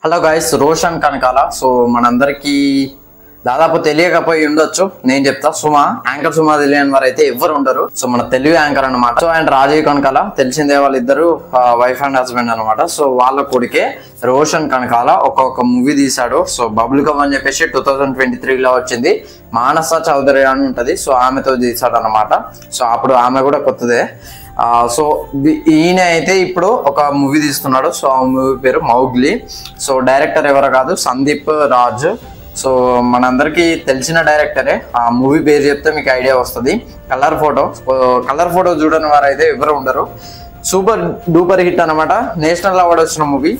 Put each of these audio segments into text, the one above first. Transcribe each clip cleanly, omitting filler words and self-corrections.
Hello guys, Roshan Kanakala. So మనందరికీ దాదాపు తెలియకపోయి ఉండొచ్చు, నేను చెప్తా. యాంకర్ సుమా తెలియని వారు అయితే ఎవరు ఉండరు. సో మన తెలుగు యాంకర్ అనమాట. సో అండ్ రాజీవ్ కనకాల తెలిసిందే, వాళ్ళిద్దరు వైఫ్ అండ్ హస్బెండ్ అనమాట. సో వాళ్ళ కొడుకే రోషన్ కనకాల ఒక మూవీ తీశాడు. సో బబుల్ గమ్ అని చెప్పేసి 2023లో వచ్చింది. మానస చౌదరి అని ఉంటది. సో ఆమెతో తీశాడు అనమాట. సో అప్పుడు ఆమె కూడా కొత్తదే. సో ఈయన అయితే ఇప్పుడు ఒక మూవీ తీస్తున్నాడు. సో ఆ మూవీ పేరు మౌగ్లీ. సో డైరెక్టర్ ఎవరో కాదు, సందీప్ రాజ్. సో మనందరికీ తెలిసిన డైరెక్టరే. ఆ మూవీ పేరు చెప్తే మీకు ఐడియా వస్తుంది. కలర్ ఫోటో చూడని వారు అయితే ఎవరు ఉండరు. సూపర్ డూపర్ హిట్ అనమాట. నేషనల్ అవార్డు వచ్చిన మూవీ.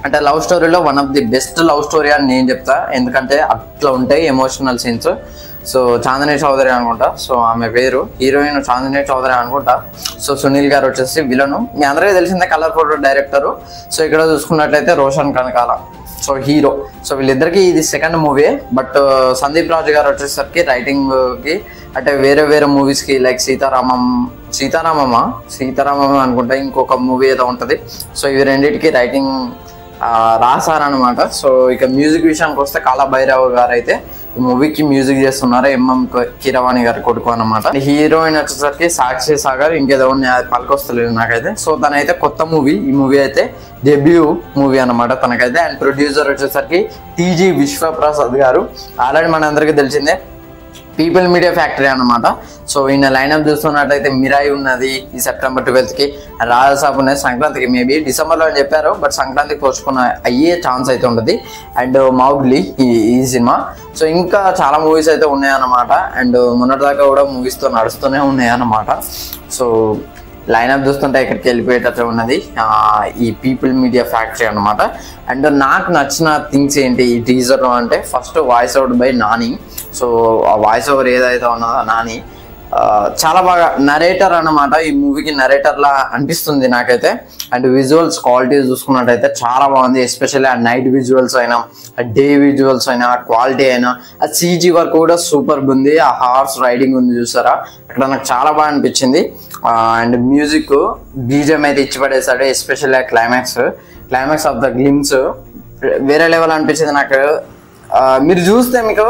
అంటే లవ్ స్టోరీలో one of the best love story అని నేను చెప్తా. ఎందుకంటే అట్లా ఉంటాయి emotional scenes. So Chandini Chowdary అనుకుంటా. సో ఆమె పేరు, హీరోయిన్ చాందిని చౌదరి అనుకుంటా. సో సునీల్ గారు వచ్చేసి విలను. మీ అందరికీ తెలిసిందే, కలర్ ఫోటో డైరెక్టరు. సో ఇక్కడ చూసుకున్నట్లయితే Roshan Kanakala so hero. So వీళ్ళిద్దరికి ఇది సెకండ్ మూవీ. బట్ సందీప్ రాజు గారు వచ్చేసరికి రైటింగ్కి అంటే వేరే మూవీస్కి లైక్ సీతారామమ్మ అనుకుంటా, ఇంకొక మూవీ ఏదో ఉంటుంది. సో ఇవి రెండింటికి రైటింగ్ రాశారనమాట. సో ఇక మ్యూజిక్ విషయానికి వస్తే కాలా భైరవ్ గారు అయితే ఈ మూవీకి మ్యూజిక్ చేస్తున్నారు. ఎంఎం కీరవాణి గారి కొడుకు అనమాట. హీరోయిన్ వచ్చేసరికి సాక్షి సాగర్, ఇంకేదో పలకొస్తలేదు నాకైతే. సో తనైతే కొత్త మూవీ, ఈ మూవీ అయితే డెబ్యూ మూవీ అనమాట తనకైతే. అండ్ ప్రొడ్యూసర్ వచ్చేసరికి టీజీ విశ్వప్రసాద్ గారు. ఆల్రెడీ మనందరికీ తెలిసిందే, పీపుల్ మీడియా ఫ్యాక్టరీ అనమాట. సో ఈయన లైన్అప్ చూస్తున్నట్టయితే మిరాయి ఉన్నది ఈ సెప్టెంబర్ 12కి, రాజసాబ్ ఉన్నది సంక్రాంతికి, మేబీ డిసెంబర్లో అని చెప్పారు, బట్ సంక్రాంతికి పోస్ట్పోన్ అయ్యే ఛాన్స్ అయితే ఉంటుంది. అండ్ మౌగ్లీ ఈ సినిమా. సో ఇంకా చాలా మూవీస్ అయితే ఉన్నాయన్నమాట. అండ్ మొన్నటిదాకా కూడా మూవీస్తో నడుస్తూనే ఉన్నాయన్నమాట. సో లైన్అప్ చూస్తుంటే ఎక్కడికి వెళ్ళిపోయేటట్టు ఉన్నది ఈ పీపుల్ మీడియా ఫ్యాక్టరీ అనమాట. అండ్ నాకు నచ్చిన థింగ్స్ ఏంటి ఈ టీజర్ అంటే, first voice out by Nani. So ఆ వాయిస్ ఓవర్ ఏదైతే ఉన్నదో నాని చాలా బాగా నరేటర్ అన్నమాట. ఈ మూవీకి నరేటర్లా అనిపిస్తుంది నాకైతే. అండ్ విజువల్స్ క్వాలిటీ చూసుకున్నట్టయితే చాలా బాగుంది. ఎస్పెషల్లీ ఆ నైట్ విజువల్స్ అయినా, ఆ డే విజువల్స్ అయినా, ఆ క్వాలిటీ అయినా, ఆ CG వర్క్ కూడా సూపర్ ఉంది. ఆ హార్స్ రైడింగ్ ఉంది చూసారా, అక్కడ నాకు చాలా బాగా అనిపించింది. అండ్ మ్యూజిక్ బీజం అయితే ఇచ్చి పడేసాడు. ఎస్పెషల్లీ ఆ క్లైమాక్స్ ఆఫ్ ద గ్లిమ్స్ వేరే లెవెల్ అనిపించింది నాకు. మీరు చూస్తే మీకు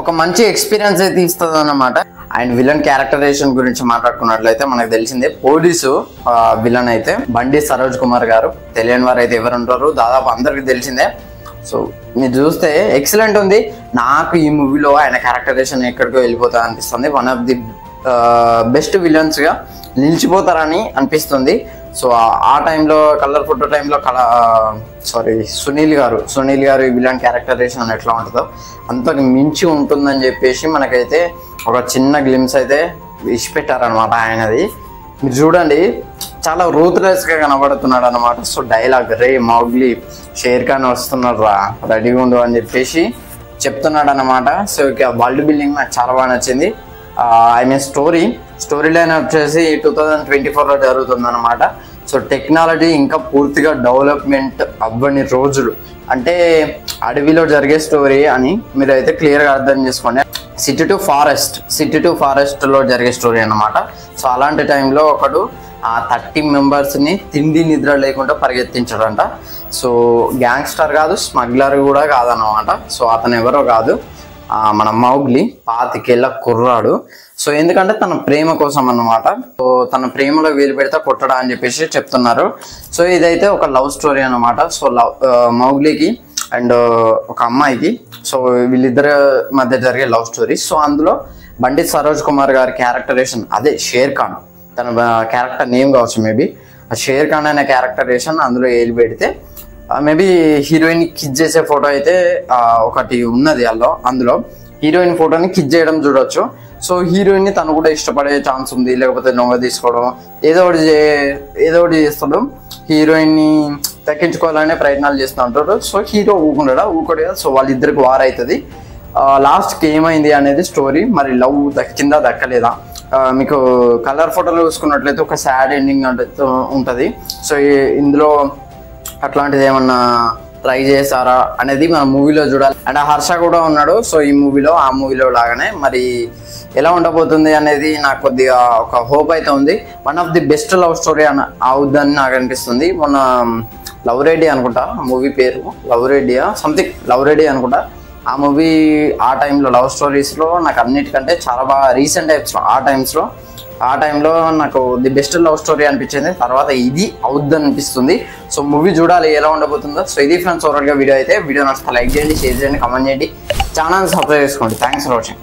ఒక మంచి ఎక్స్పీరియన్స్ అయితే ఇస్తుంది అన్నమాట. అండ్ విలన్ క్యారెక్టరైజేషన్ గురించి మాట్లాడుకున్నట్లయితే మనకు తెలిసిందే, పోలీసు విలన్ అయితే బండి సరోజ్ కుమార్ గారు. తెలియని వారు అయితే ఎవరు ఉంటారు, దాదాపు అందరికి తెలిసిందే. సో మీరు చూస్తే ఎక్సలెంట్ ఉంది. నాకు ఈ మూవీలో ఆయన క్యారెక్టరైజేషన్ ఎక్కడికో వెళ్ళిపోతా అనిపిస్తుంది. వన్ ఆఫ్ ది బెస్ట్ విలన్స్గా నిలిచిపోతారని అనిపిస్తుంది. సో ఆ టైంలో కలర్ ఫోటో టైంలో సునీల్ గారు ఈ విలన్ క్యారెక్టరైజేషన్ ఎట్లా ఉంటుందో అంతకు మించి ఉంటుందని చెప్పేసి మనకైతే ఒక చిన్న గ్లిమ్స్ అయితే ఇచ్చిపెట్టారనమాట ఆయనది. మీరు చూడండి, చాలా రూత్లెస్గా కనబడుతున్నాడు అనమాట. సో డైలాగ్, రే మౌగ్లీ షేర్ ఖాన్ వస్తున్నాడు రా, రెడీగా ఉండు అని చెప్పేసి చెప్తున్నాడు అనమాట. సో ఇక వరల్డ్ బిల్డింగ్ నాకు చాలా బాగా నచ్చింది. ఐ మీన్ స్టోరీ లైన్ వచ్చేసి 2024లో జరుగుతుంది అనమాట. సో టెక్నాలజీ ఇంకా పూర్తిగా డెవలప్మెంట్ అవ్వని రోజులు, అంటే అడవిలో జరిగే స్టోరీ అని మీరు అయితే క్లియర్గా అర్థం చేసుకోండి. సిటీ టు ఫారెస్ట్లో జరిగే స్టోరీ అన్నమాట. సో అలాంటి టైంలో ఒకడు ఆ 30 మెంబర్స్ని తిండి నిద్ర లేకుండా పరిగెత్తించాడంట. సో గ్యాంగ్స్టర్ కాదు, స్మగ్లర్ కూడా కాదన్నమాట. సో అతను ఎవరో కాదు, మన మౌగ్లీ 25 ఏళ్ళ కుర్రాడు. సో ఎందుకంటే తన ప్రేమ కోసం అన్నమాట. సో తన ప్రేమలో వేలు పెడితే కొట్టడా అని చెప్పేసి చెప్తున్నారు. సో ఇదైతే ఒక లవ్ స్టోరీ అన్నమాట. సో మౌగ్లీకి అండ్ ఒక అమ్మాయికి, సో వీళ్ళిద్దరి మధ్య జరిగే లవ్ స్టోరీ. సో అందులో బండి సరోజ్ కుమార్ గారి క్యారెక్టరేషన్, అదే షేర్ ఖాన్, తన క్యారెక్టర్ నేమ్ కావచ్చు మేబీ, ఆ షేర్ ఖాన్ అనే క్యారెక్టరేషన్ అందులో వేలు పెడితే మేబీ హీరోయిన్ కిజ్ చేసే ఫోటో అయితే ఒకటి ఉన్నది. అందులో హీరోయిన్ ఫోటోని కిజ్ చేయడం చూడొచ్చు. సో హీరోయిన్ని తను కూడా ఇష్టపడే ఛాన్స్ ఉంది, లేకపోతే లొంగ తీసుకోవడం, ఏదో ఒకటి చేస్తాడు. హీరోయిన్ని దక్కించుకోవాలనే ప్రయత్నాలు చేస్తూ ఉంటాడు. సో హీరో ఊకోడు. సో వాళ్ళిద్దరికి వార్ అవుతుంది. లాస్ట్కి ఏమైంది అనేది స్టోరీ. మరి లవ్ దక్కిందా దక్కలేదా? మీకు కలర్ ఫోటోలో చూసుకున్నట్లయితే ఒక సాడ్ ఎండింగ్ అంటే ఉంటుంది. సో ఇందులో అట్లాంటిది ఏమన్నా ట్రై చేస్తారా అనేది మన మూవీలో చూడాలి. అండ్ హర్ష కూడా ఉన్నాడు సో ఈ మూవీలో, ఆ మూవీలో లాగానే మరి ఎలా ఉండబోతుంది అనేది నాకు కొద్దిగా ఒక హోప్ అయితే ఉంది. One of the best love story అవుద్దని నాకు అనిపిస్తుంది. మొన్న లవ్ రెడ్డి అనుకుంటా మూవీ పేరు, లవ్ రెడ్డియా సంథింగ్, లవ్ రెడ్డి అనుకుంటా. ఆ మూవీ ఆ టైంలో లవ్ స్టోరీస్లో నాకు అన్నిటికంటే చాలా బాగా రీసెంట్ టైప్స్లో ఆ టైంలో నాకు ది బెస్ట్ లవ్ స్టోరీ అనిపించింది. తర్వాత ఇది అవుద్దని అనిపిస్తుంది. సో మూవీ చూడాలి ఎలా ఉండబోతుందో. సో ఇది ఫ్రెండ్స్ ఓవరాల్గా వీడియో అయితే. వీడియో నచ్చితే లైక్ చేయండి, షేర్ చేయండి, కామెంట్ చేయండి, ఛానల్ సబ్స్క్రైబ్ చేసుకోండి. Thanks for watching.